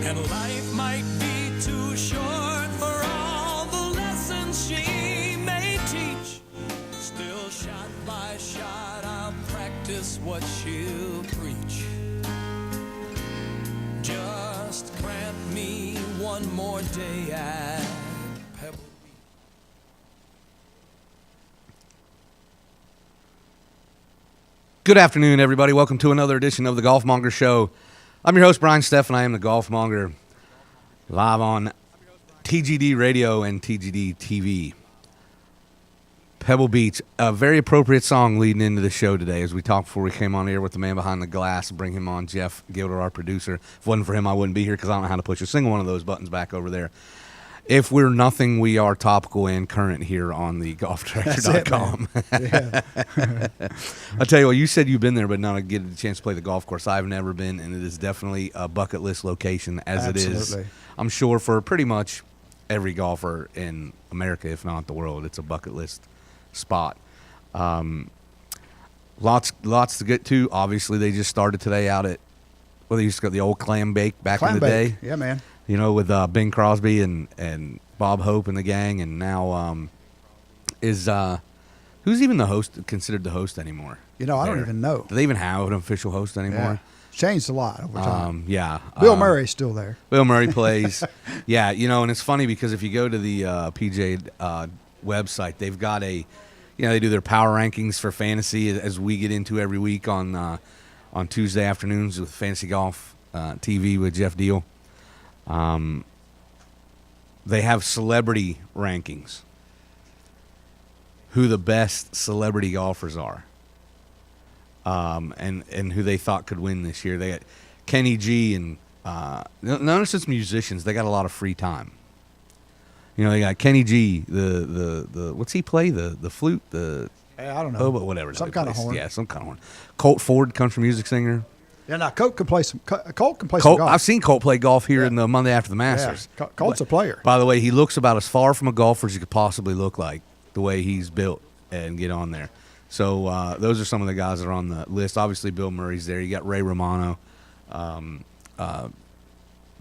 And life might be too short for all the lessons she may teach. Still, shot by shot, I'll practice what she'll preach. Just grant me one more day at Pebble Beach. Good afternoon, everybody. Welcome to another edition of the Golfmonger Show. I'm your host, Brian Steffen. I am the Golfmonger, live on TGD Radio and TGD TV. Pebble Beach, a very appropriate song leading into the show today. As we talked before we came on air with the man behind the glass, bring him on, Jeff Gilder, our producer. If it wasn't for him, I wouldn't be here because I don't know how to push a single one of those buttons back over there. If we're nothing, we are topical and current here on the golfdirector.com. Yeah. I'll tell you what, you said you've been there, but not get a chance to play the golf course. I've never been, and it is definitely a bucket list location, as Absolutely. it is, I'm sure, for pretty much every golfer in America, if not the world. It's a bucket list spot. Lots to get to. Obviously, they just started today out at, well, they used to go the old Clam Bake back in the day. Yeah, man. You know, with Bing Crosby and Bob Hope and the gang, and now who's even the host, considered the host anymore? You know, I don't even know. Do they even have an official host anymore? Changed a lot over time. Yeah. Bill Murray's still there. Bill Murray plays. Yeah, you know, and it's funny because if you go to the PGA website, they've got they do their power rankings for fantasy as we get into every week on Tuesday afternoons with Fantasy Golf TV with Jeff Deal. They have celebrity rankings, who the best celebrity golfers are, and who they thought could win this year. They got Kenny G and notice it's musicians. They got a lot of free time. You know, they got Kenny G, the what's he play? The flute, I don't know. but whatever. Some kind of horn. Yeah, some kind of horn. Colt Ford, country music singer. Yeah, now Colt can play some Colt, golf. I've seen Colt play golf here in the Monday after the Masters. Yeah. Colt's a player. By the way, he looks about as far from a golfer as you could possibly look like, the way he's built and get on there. So those are some of the guys that are on the list. Obviously, Bill Murray's there. You got Ray Romano. A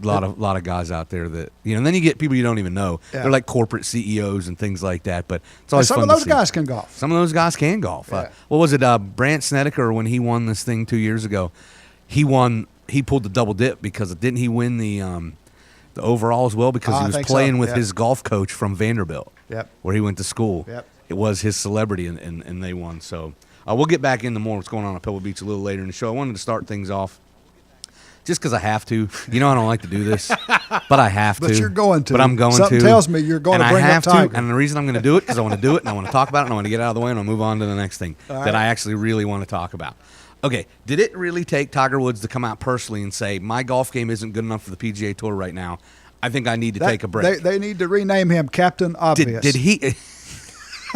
lot of guys out there that, you know, and then you get people you don't even know. Yeah. They're like corporate CEOs and things like that. But it's always fun to see. Some of those guys can golf. Some of those guys can golf. Yeah. What was it? Brant Snedeker, when he won this thing 2 years ago, he pulled the double dip because didn't he win the overall as well because he was playing with his golf coach from Vanderbilt, where he went to school. Yep. It was his celebrity, and they won. So we'll get back into more what's going on at Pebble Beach a little later in the show. I wanted to start things off just because I have to. You know, I don't like to do this, but I have to. But you're going to. But I'm going Something to. Something tells me you're going to bring up Tiger. And the reason I'm going to do it because I want to do it, and I want to talk about it, and I want to get out of the way, and I'll move on to the next thing that I actually really want to talk about. Okay, did it really take Tiger Woods to come out personally and say, my golf game isn't good enough for the PGA Tour right now. I think I need to take a break. They need to rename him Captain Obvious. Did he?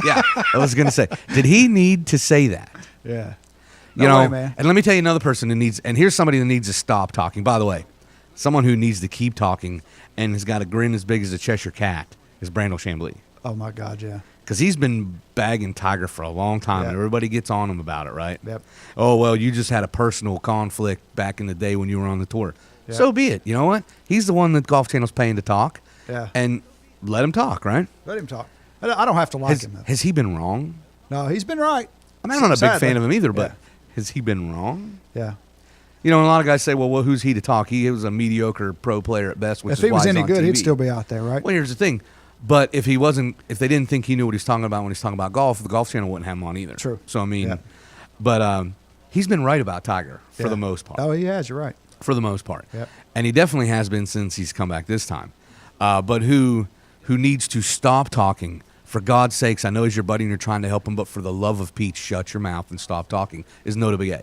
Yeah, I was going to say, did he need to say that? Yeah. You know, way, man. And let me tell you another person who needs, and here's somebody that needs to stop talking. By the way, someone who needs to keep talking and has got a grin as big as a Cheshire cat is Brandel Chambly. Oh, my God, yeah. Because he's been bagging Tiger for a long time, Yep. and everybody gets on him about it, right? Yep. Oh, well, you just had a personal conflict back in the day when you were on the tour. Yep. So be it. You know what? He's the one that Golf Channel's paying to talk. Yeah. And let him talk, right? Let him talk. I don't have to like him. Has he been wrong? No, he's been right. I mean, I'm not a big Sadly. fan of him either, but Yeah. has he been wrong? Yeah. You know, and a lot of guys say, well, who's he to talk? He was a mediocre pro player at best, which If is he was why he's any on good, TV. he'd still be out there, right? Well, here's the thing. But if they didn't think he knew what he's talking about when he's talking about golf, the Golf Channel wouldn't have him on either. True. So, I mean, Yeah. But he's been right about Tiger for the most part. Oh, he has. You're right. For the most part. Yep. And he definitely has been since he's come back this time. But who needs to stop talking? For God's sakes, I know he's your buddy and you're trying to help him, but for the love of Pete, shut your mouth and stop talking, is Nota Big A.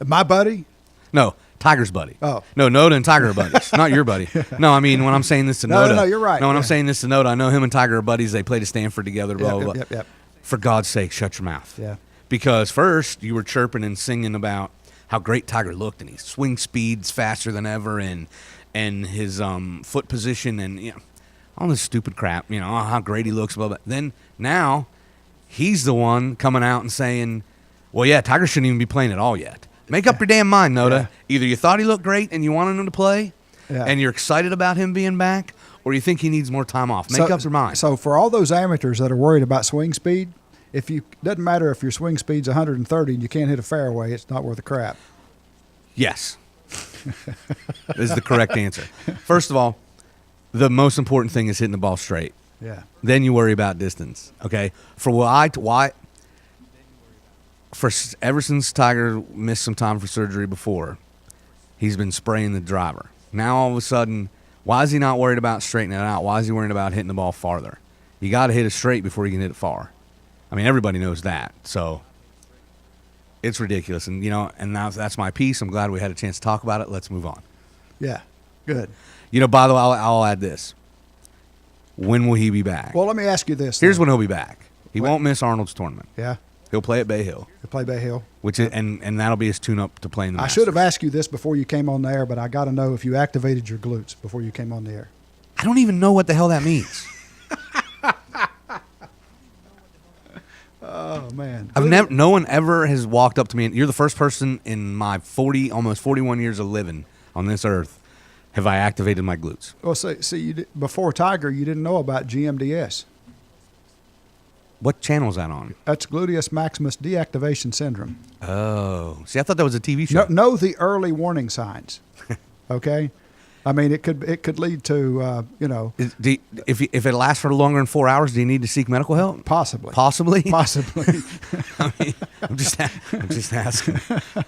My buddy? No, Tiger's buddy. Oh. No, Noda and Tiger are buddies, not your buddy. No, I mean, when I'm saying this to Noda. No, you're right. No, when I'm saying this to Noda, I know him and Tiger are buddies. They played at Stanford together, blah, blah, blah. Yep. For God's sake, shut your mouth. Yeah. Because first, you were chirping and singing about how great Tiger looked, and his swing speed's faster than ever, and his foot position, and, you know, all this stupid crap, you know, how great he looks, blah, blah. Then now he's the one coming out and saying, well, yeah, Tiger shouldn't even be playing at all yet. Make up your damn mind, Noda. Yeah. Either you thought he looked great and you wanted him to play, Yeah. and you're excited about him being back, or you think he needs more time off? Make up your mind. So for all those amateurs that are worried about swing speed, doesn't matter if your swing speed's 130 and you can't hit a fairway, it's not worth a crap. Yes. Is the correct answer. First of all, the most important thing is hitting the ball straight. Yeah. Then you worry about distance. Okay. Ever since Tiger missed some time for surgery before, he's been spraying the driver. Now all of a sudden, why is he not worried about straightening it out? Why is he worried about hitting the ball farther? You got to hit it straight before you can hit it far. I mean, everybody knows that. So it's ridiculous. And, and that's my piece. I'm glad we had a chance to talk about it. Let's move on. Yeah. Good. By the way, I'll add this. When will he be back? Well, let me ask you this. Here's when he'll be back. He won't miss Arnold's tournament. Yeah. He'll play at Bay Hill. He'll play Bay Hill. And that'll be his tune-up to playing the I Masters. should have asked you this before you came on the air, but I got to know if you activated your glutes before you came on the air. I don't even know what the hell that means. Oh, man. No one ever has walked up to me, and you're the first person in my almost 41 years of living on this earth have I activated my glutes. Well, see, before Tiger, you didn't know about GMDS. What channel is that on? That's gluteus maximus deactivation syndrome. Oh. See, I thought that was a TV show. Know the early warning signs. Okay? I mean, it could lead to, If it lasts for longer than 4 hours, do you need to seek medical help? Possibly. Possibly? Possibly. I mean, I'm just asking.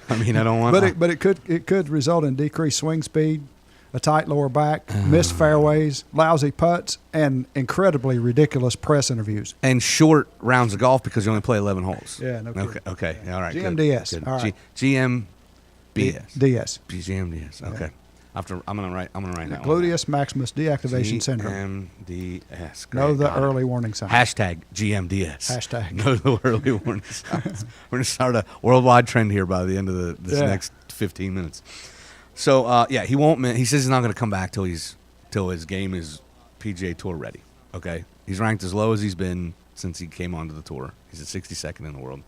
I mean, I don't want. But it could result in decreased swing speed, a tight lower back, missed fairways, lousy putts, and incredibly ridiculous press interviews. And short rounds of golf because you only play 11 holes. Yeah, no kidding. Okay. All right. GMDS. Good. All right. GMBS. DS. GMDS. Okay. I'm gonna write that one. Gluteus maximus deactivation syndrome. GMDS. Great, Know the got it. early warning signs. Hashtag GMDS. Hashtag. Know the early warning signs. We're going to start a worldwide trend here by the end of this next 15 minutes. So, he won't. He says he's not going to come back till his game is PGA Tour ready. Okay? He's ranked as low as he's been since he came onto the tour. He's at 62nd in the world.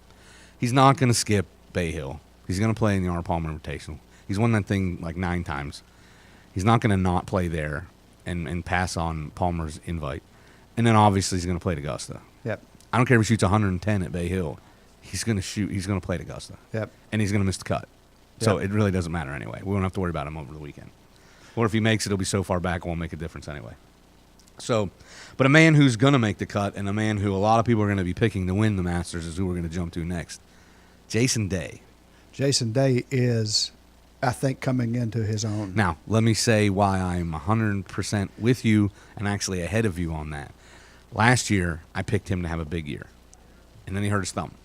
He's not going to skip Bay Hill. He's going to play in the Arnold Palmer Invitational. He's won that thing like 9 times. He's not going to not play there and pass on Palmer's invite. And then obviously he's going to play at Augusta. Yep. I don't care if he shoots 110 at Bay Hill. He's going to shoot. He's going to play at Augusta. Yep. And he's going to miss the cut. So Yep. it really doesn't matter anyway. We won't have to worry about him over the weekend. Or if he makes it, it'll be so far back it won't make a difference anyway. So, but a man who's going to make the cut and a man who a lot of people are going to be picking to win the Masters is who we're going to jump to next. Jason Day. Jason Day is, I think, coming into his own. Now, let me say why I'm 100% with you and actually ahead of you on that. Last year, I picked him to have a big year, and then he hurt his thumb.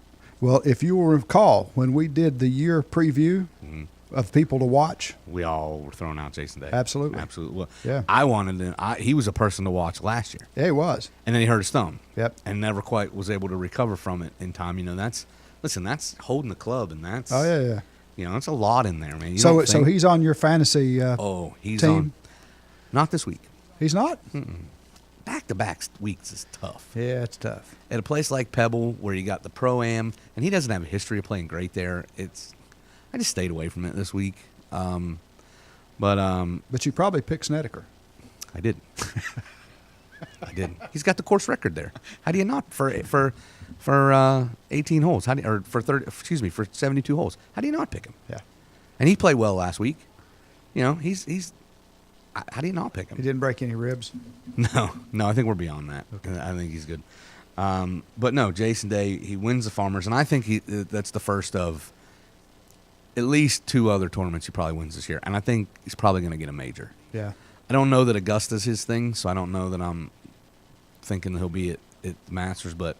Well, if you will recall, when we did the year preview of people to watch, We all were throwing out Jason Day. Absolutely. Absolutely. Well, Yeah. I wanted him. He was a person to watch last year, yeah, he was. and then he hurt his thumb. Yep. And never quite was able to recover from it in time. That's holding the club, and that's Oh, yeah, yeah. That's a lot in there, man. You So don't think- he's on your fantasy he's team? on. Not this week. He's not? Back-to-back weeks is tough. Yeah, it's tough. At a place like Pebble, where you got the Pro-Am, and he doesn't have a history of playing great there, I just stayed away from it this week. But you probably picked Snedeker. I didn't. I didn't. He's got the course record there. How do you not for 18 holes? For 72 holes? How do you not pick him? Yeah. And he played well last week. He's. How do you not pick him? He didn't break any ribs. No. I think we're beyond that. Okay. I think he's good. But no, Jason Day, he wins the Farmers, and I think that's the first of at least 2 other tournaments he probably wins this year. And I think he's probably going to get a major. Yeah. I don't know that Augusta's his thing, so I don't know that I'm thinking that he'll be at the Masters, but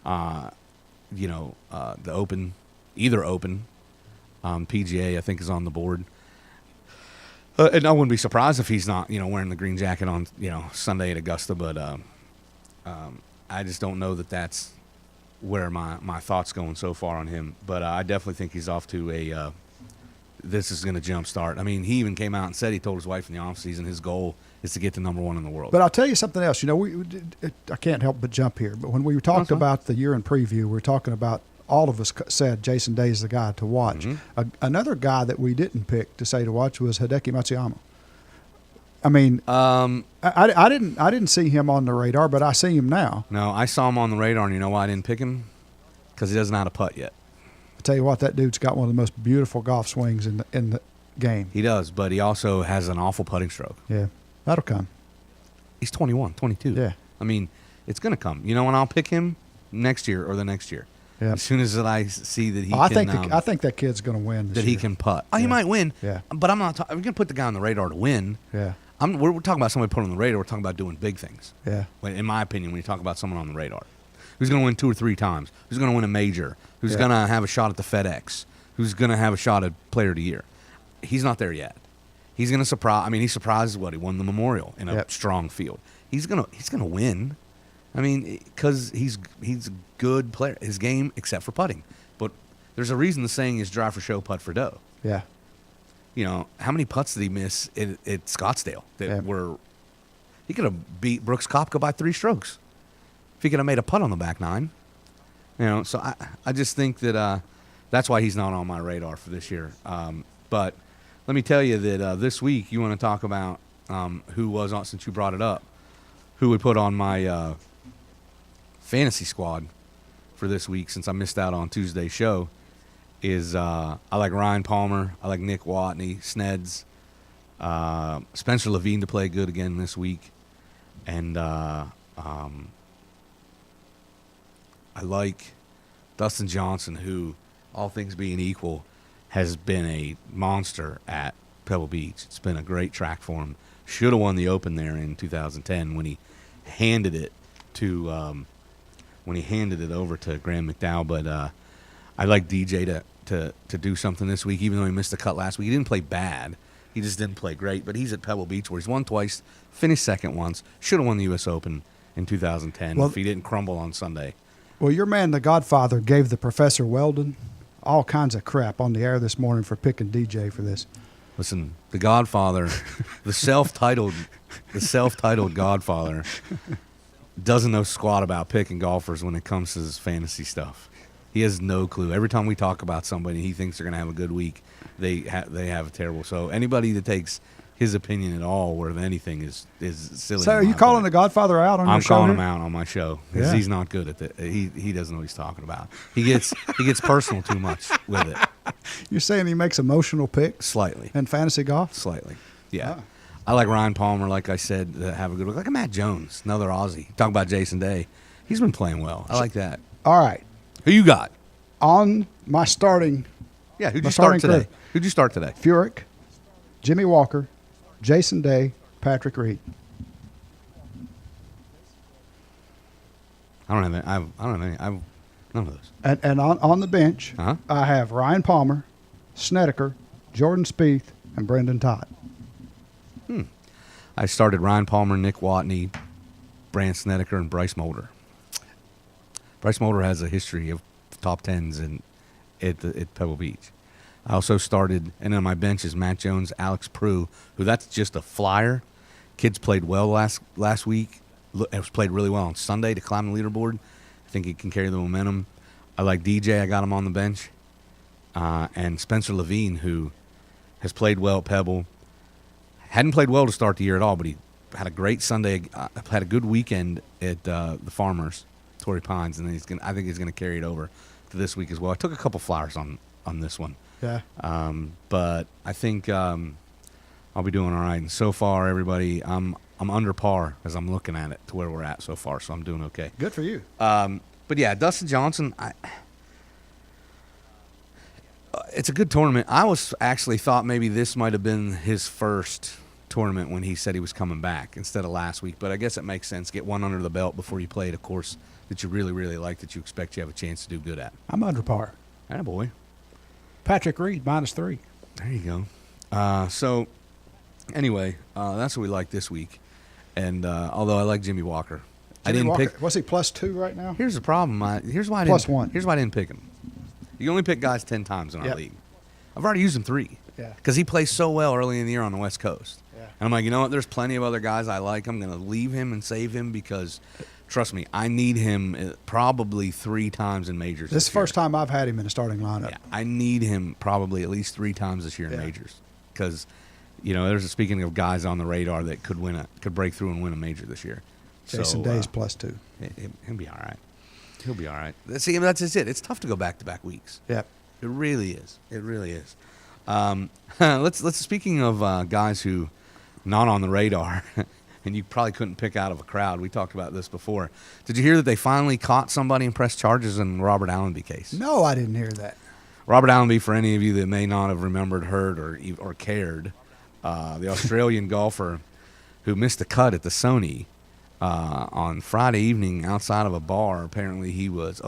the Open, either Open, PGA, I think is on the board. And I wouldn't be surprised if he's not, wearing the green jacket on, Sunday at Augusta. But I just don't know that that's where my thoughts going so far on him. But I definitely think he's off to this is going to jumpstart. I mean, he even came out and said he told his wife in the offseason his goal is to get to #1 in the world. But I'll tell you something else. I can't help but jump here. But when we talked about the year in preview, we were talking about, all of us said Jason Day is the guy to watch. Mm-hmm. Another guy that we didn't pick to say to watch was Hideki Matsuyama. I mean, Um, I didn't see him on the radar, but I see him now. no, I saw him on the radar, and you know why I didn't pick him? Because he doesn't know how to putt yet. I tell you what, that dude's got one of the most beautiful golf swings in the game. He does, but he also has an awful putting stroke. Yeah, that'll come. He's 21, 22. Yeah. I mean, it's going to come. You know when I'll pick him? Next year or the next year. Yeah. As soon as I see that he I can, think that kid's going to win this that year. he can putt. Oh, he Yeah. might win. Yeah. But I'm not. I'm going to put the guy on the radar to win. Yeah. We're talking about somebody put on the radar. We're talking about doing big things. Yeah. In my opinion, when you talk about someone on the radar, who's going to win 2 or 3 times, who's going to win a major, who's Yeah. going to have a shot at the FedEx, who's going to have a shot at Player of the Year, he's not there yet. He's going to surprise. I mean, he surprises what he won the Memorial in a Yep. strong field. He's gonna win. I mean, because he's a good player. His game, except for putting, but there's a reason the saying is "drive for show, putt for dough." Yeah. You know, how many putts did he miss at Scottsdale that Yeah. were? He could have beat Brooks Koepka by 3 strokes if he could have made a putt on the back 9. You know, so I just think that that's why he's not on my radar for this year. But let me tell you that this week you want to talk about who was on, since you brought it up, who would put on my fantasy squad for this week, since I missed out on Tuesday's show, is I like Ryan Palmer, I like Nick Watney, Sneds, Spencer Levine to play good again this week, and I like Dustin Johnson, who, all things being equal, has been a monster at Pebble Beach. It's been a great track for him. Should have won the Open there in 2010 when he handed it to over to Graham McDowell. But I like DJ to do something this week, even though he missed the cut last week. He didn't play bad. He just didn't play great. But he's at Pebble Beach, where he's won twice, finished second once, should have won the U.S. Open in 2010 if he didn't crumble on Sunday. Well, your man, the Godfather, gave the Professor Weldon all kinds of crap on the air this morning for picking DJ for this. Listen, the Godfather, the self-titled Godfather, doesn't know squat about picking golfers when it comes to his fantasy stuff. He has no clue. Every time we talk about somebody, he thinks they're going to have a good week. They have a terrible. So anybody that takes his opinion at all worth anything is silly. So are you calling the Godfather out on your show? I'm calling here? him out on my show because Yeah. he's not good at it. He doesn't know what he's talking about. He gets personal too much with it. You're saying he makes emotional picks Slightly. in fantasy golf? Slightly. Yeah. Ah. I like Ryan Palmer, like I said, that have a good look. Like a Matt Jones, another Aussie. Talk about Jason Day. He's been playing well. I like that. All right. Who you got? On my starting, Yeah, who'd My you start starting today? crew. Who'd you start today? Furyk, Jimmy Walker, Jason Day, Patrick Reed. I don't have any. I have none of those. And on the bench, Uh-huh. I have Ryan Palmer, Snedeker, Jordan Spieth, and Brendan Todd. I started Ryan Palmer, Nick Watney, Brant Snedeker, and Bryce Mulder. Bryce Mulder has a history of top tens at Pebble Beach. I also started, and on my bench is Matt Jones, Alex Prue, who that's just a flyer. Kids played well last week. It was played really well on Sunday to climb the leaderboard. I think he can carry the momentum. I like DJ. I got him on the bench. And Spencer Levine, who has played well at Pebble. Hadn't played well to start the year at all, but he had a great Sunday. Had a good weekend at the Farmers, Torrey Pines, and then I think he's going to carry it over to this week as well. I took a couple flyers on this one. Yeah. But I think I'll be doing all right. And so far, everybody, I'm under par as I'm looking at it to where we're at so far, so I'm doing okay. Good for you. But yeah, Dustin Johnson, it's a good tournament. I was actually thought maybe this might have been his first tournament when he said he was coming back instead of last week, but I guess it makes sense. Get one under the belt before you play at a course that you really, really like, that you expect you have a chance to do good at. I'm under par. Attaboy. Patrick Reed, -3. There you go. So, anyway, that's what we like this week. And although I like Jimmy Walker, I didn't Walker, pick. was he +2 right now? Here's the problem. Here's why I Plus didn't. 1. Here's why I didn't pick him. You only pick guys 10 times in our Yep. league. I've already used him 3. Yeah. Because he plays so well early in the year on the West Coast. Yeah. And I'm like, you know what? There's plenty of other guys I like. I'm going to leave him and save him because, trust me, I need him probably 3 times in majors. This is the year. first time I've had him in a starting lineup. Yeah, I need him probably at least 3 times this year in Yeah. majors because there's speaking of guys on the radar that could break through and win a major this year. Jason Day's +2. He'll be all right. He'll be all right. See, that's just it. It's tough to go back-to-back weeks. Yep. It really is. It really is. Let's speaking of guys who not on the radar, and you probably couldn't pick out of a crowd. We talked about this before. Did you hear that they finally caught somebody and pressed charges in the Robert Allenby case? No, I didn't hear that. Robert Allenby, for any of you that may not have remembered, heard, or cared, the Australian golfer who missed the cut at the Sony on Friday evening outside of a bar. Apparently, he was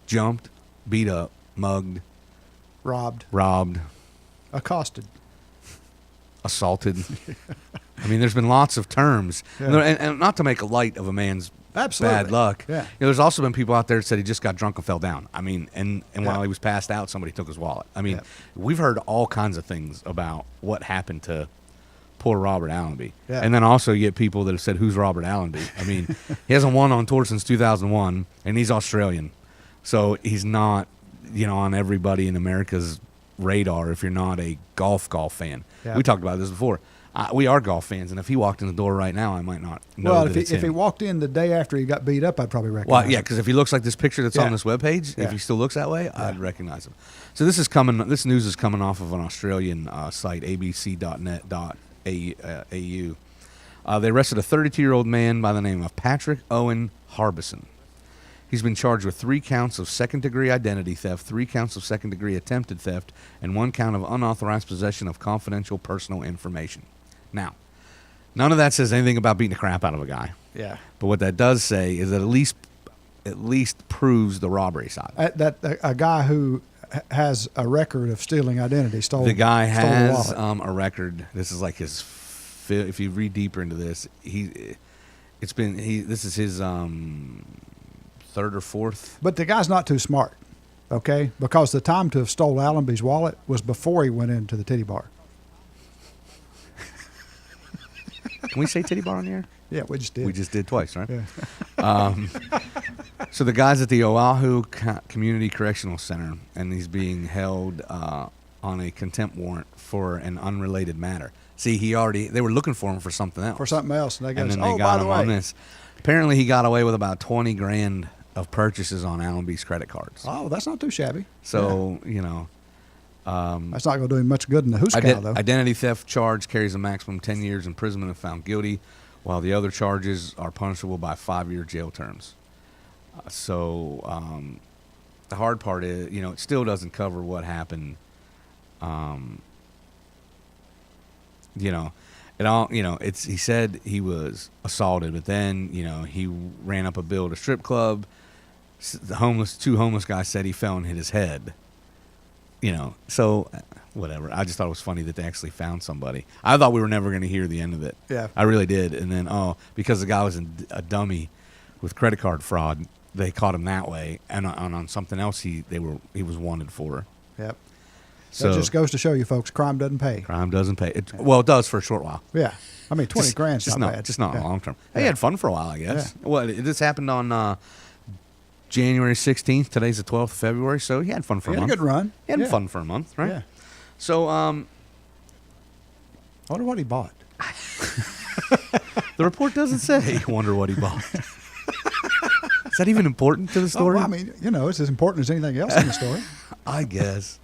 jumped, beat up, mugged, Robbed, accosted, assaulted. I mean, there's been lots of terms, and not to make light of a man's bad luck. Yeah. There's also been people out there that said he just got drunk and fell down. I mean, and while he was passed out, somebody took his wallet. I mean, we've heard all kinds of things about what happened to poor Robert Allenby. Yeah. And then also you get people that have said, who's Robert Allenby? I mean, he hasn't won on tour since 2001, and he's Australian. So he's not, on everybody in America's radar if you're not a golf fan. Yeah. We talked about this before. We are golf fans, and if he walked in the door right now, I might not know well, that it's if he him. walked in the day after he got beat up, I'd probably recognize him. Well, yeah, because if he looks like this picture that's on this webpage, if he still looks that way, I'd recognize him. So this news is coming off of an Australian site, abc.net.au. They arrested a 32-year-old man by the name of Patrick Owen Harbison. He's been charged with 3 counts of second-degree identity theft, 3 counts of second-degree attempted theft, and 1 count of unauthorized possession of confidential personal information. Now, none of that says anything about beating the crap out of a guy. Yeah. But what that does say is that at least proves the robbery side. A guy who has a record of stealing identity stole. The guy has stole a wallet. a record. This is like his. If you read deeper into this, this is his 3rd or 4th. But the guy's not too smart, okay? Because the time to have stole Allenby's wallet was before he went into the titty bar. Can we say titty bar on the air? Yeah, we just did. We just did twice, right? Yeah. So the guy's at the Oahu Community Correctional Center, and he's being held on a contempt warrant for an unrelated matter. See, they were looking for him for something else. For something else, and then they by got the him way, on this. Apparently, he got away with about $20,000 of purchases on Allenby's credit cards. Oh, that's not too shabby. So that's not going to do him much good in the Hooskow, though. Identity theft charge carries a maximum 10 years imprisonment if found guilty, while the other charges are punishable by 5-year jail terms. The hard part is, it still doesn't cover what happened. He said he was assaulted, but then, he ran up a bill at a strip club. Two homeless guys said he fell and hit his head. So whatever. I just thought it was funny that they actually found somebody. I thought we were never going to hear the end of it. Yeah. I really did. And then, because the guy was a dummy with credit card fraud, they caught him that way. And on something else he was wanted for. Yep. So that just goes to show you, folks, crime doesn't pay. Crime doesn't pay. It does for a short while. Yeah. I mean, 20 grand's just not bad. Just not Yeah. long term. He had fun for a while, I guess. Yeah. Well, this happened on January 16th. Today's the 12th of February, so he had fun for a month. He had a good run. He had fun for a month, right? Yeah. So, I wonder what he bought. the report doesn't say. Wonder what he bought. Is that even important to the story? Well, I mean, it's as important as anything else in the story. I guess.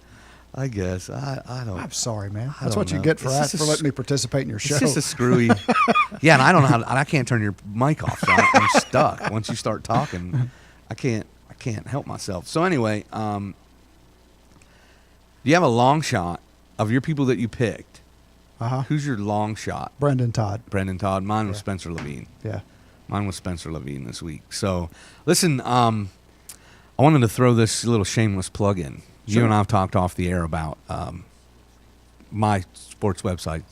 I don't. I'm sorry, man. I That's don't what you know. get for It's just letting me participate in your show. It's just a screwy. Yeah, and I don't know I can't turn your mic off, so I'm stuck. Once you start talking, I can't help myself. So anyway, do you have a long shot of your people that you picked? Uh-huh. Who's your long shot? Brendan Todd. Brendan Todd. Mine was Spencer Levine. Yeah. Mine was Spencer Levine this week. So, listen, I wanted to throw this little shameless plug in. Sure. You and I have talked off the air about my sports website,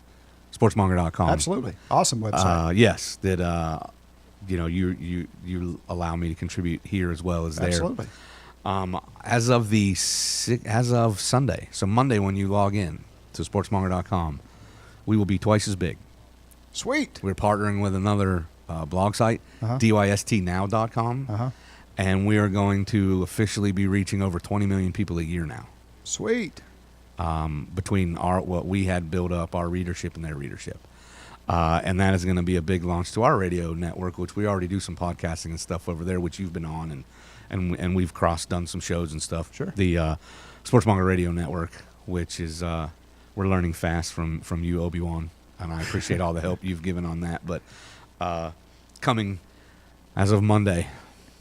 sportsmonger.com. Absolutely. Awesome website. Yes, that you allow me to contribute here as well as there. Absolutely. As of Sunday, so Monday when you log in to sportsmonger.com, we will be twice as big. Sweet. We're partnering with another blog site, dystnow.com. Uh-huh. And we are going to officially be reaching over 20 million people a year now. Sweet. between what we had built up, our readership and their readership. And that is going to be a big launch to our radio network, which we already do some podcasting and stuff over there, which you've been on, and we've done some shows and stuff. Sure. The Sportsmonger Radio Network, which is we're learning fast from you, Obi-Wan, and I appreciate all the help you've given on that. But coming as of Monday,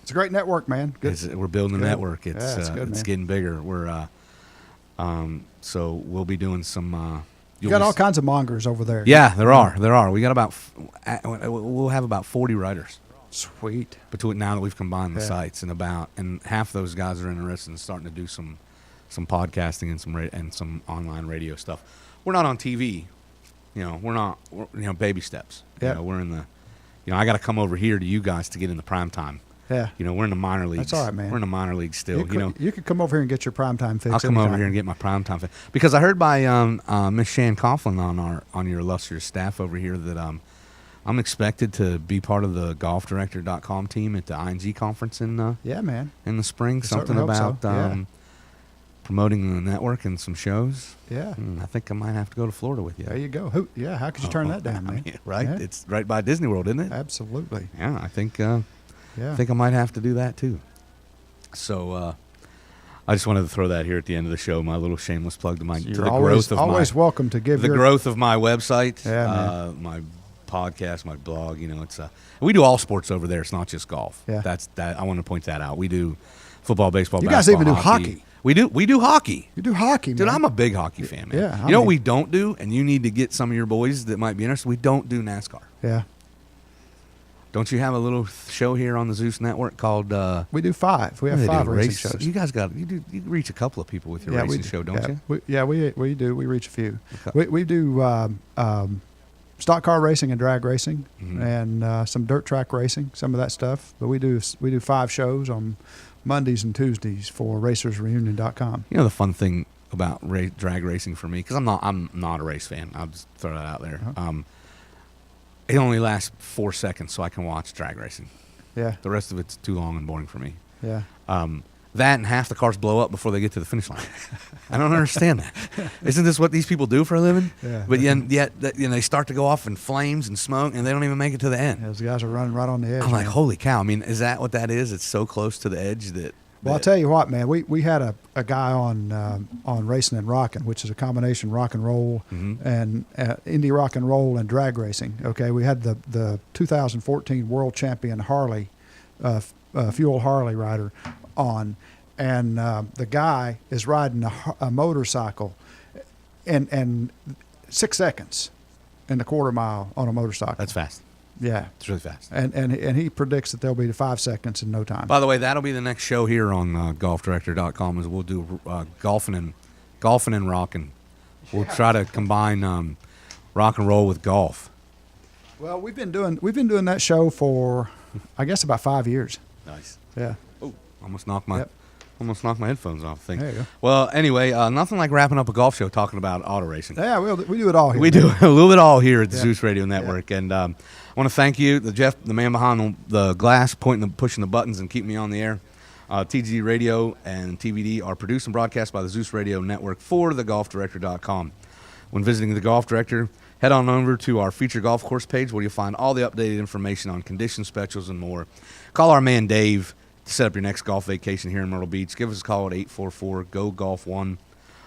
it's a great network, man. Good. We're building a Good. network. It's Yeah, it's good, it's man. getting bigger. We're so we'll be doing some. You got all kinds of mongers over there. Yeah, there are. We got we'll have about 40 writers Sweet. between now that we've combined the Yeah. sites, and half those guys are interested in starting to do some podcasting and some online radio stuff. We're not on TV, we're baby steps. Yeah. We're in the, I got to come over here to you guys to get in the prime time. Yeah. We're in the minor leagues. That's all right, man. We're in the minor leagues still. You could come over here and get your primetime fix. I'll come over anytime. here and get my primetime fix. Because I heard by Miss Shan Coughlin on your illustrious staff over here that I'm expected to be part of the golfdirector.com team at the ING conference in Yeah, man. the spring. I Something certainly hope about so. Yeah. promoting the network and some shows. Yeah. I think I might have to go to Florida with you. There you go. How could you turn that down, man? Right? Yeah. It's right by Disney World, isn't it? Absolutely. Yeah, I think Yeah. I think I might have to do that too. So I just wanted to throw that here at the end of the show, my little shameless plug to You're the always, growth of always my welcome to give the your growth of my website, Yeah, my podcast, my blog. It's we do all sports over there. It's not just golf. Yeah. That's that. I want to point that out. We do football, baseball. You guys basketball, even do hockey. We do hockey. You do hockey, Dude, man. I'm a big hockey fan, man. Yeah, you know what we don't do, and you need to get some of your boys that might be interested. We don't do NASCAR. Yeah. Don't you have a little show here on the Zeus Network called? We do 5. We have What do they 5 do? racing shows. You guys you reach a couple of people with your racing show, don't you? We do. We reach a few. Okay. We do stock car racing and drag racing, Mhm. and some dirt track racing, some of that stuff. But we do 5 shows on Mondays and Tuesdays for RacersReunion.com. The fun thing about drag racing for me, because I'm not a race fan. I'll just throw that out there. Uh-huh. It only lasts 4 seconds, so I can watch drag racing. Yeah, The rest of it's too long and boring for me. yeah. That and half the cars blow up before they get to the finish line. I don't understand that. Isn't this what these people do for a living? Yeah. But yet they start to go off in flames and smoke, and they don't even make it to the end. Those guys are running right on the edge. I'm like, man. holy cow! I mean, is that what that is? It's so close to the edge that. Well, I'll tell you what, man. We had a guy on Racing and Rocking, which is a combination rock and roll Mhm. and indie rock and roll and drag racing. Okay, we had the 2014 world champion Harley, Fuel Harley rider on, and the guy is riding a motorcycle, and 6 seconds in the quarter mile on a motorcycle. That's fast. Yeah, It's really fast. and he predicts that there'll be 5 seconds in no time. By the way, that'll be the next show here on golfdirector.com. Is we'll do golfing and rocking. We'll try to combine rock and roll with golf. Well, we've been doing that show for, I guess, about 5 years. Nice. Yeah. Oh, almost knocked my headphones off. I think. There you go. Well, anyway, nothing like wrapping up a golf show talking about auto racing. Yeah, we do it all here. We do a little bit all here at the Yeah. Zeus Radio Network, and I want to thank you, Jeff, the man behind the glass, pushing the buttons and keeping me on the air. TGD Radio and TVD are produced and broadcast by the Zeus Radio Network for thegolfdirector.com. When visiting the Golf Director, head on over to our feature golf course page where you'll find all the updated information on condition specials and more. Call our man Dave to set up your next golf vacation here in Myrtle Beach. Give us a call at 844-GO-GOLF1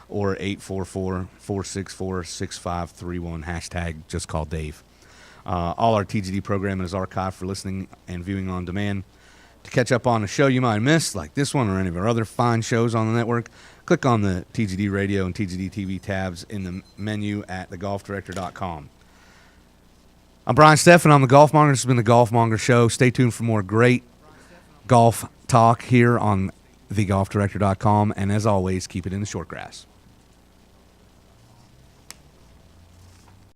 or 844-464-6531, hashtag just call Dave. All our TGD programming is archived for listening and viewing on demand. To catch up on a show you might have missed, like this one or any of our other fine shows on the network, click on the TGD Radio and TGD TV tabs in the menu at thegolfdirector.com. I'm Brian Steffen. I'm the Golfmonger. This has been the Golfmonger Show. Stay tuned for more great golf talk here on thegolfdirector.com. And as always, keep it in the short grass.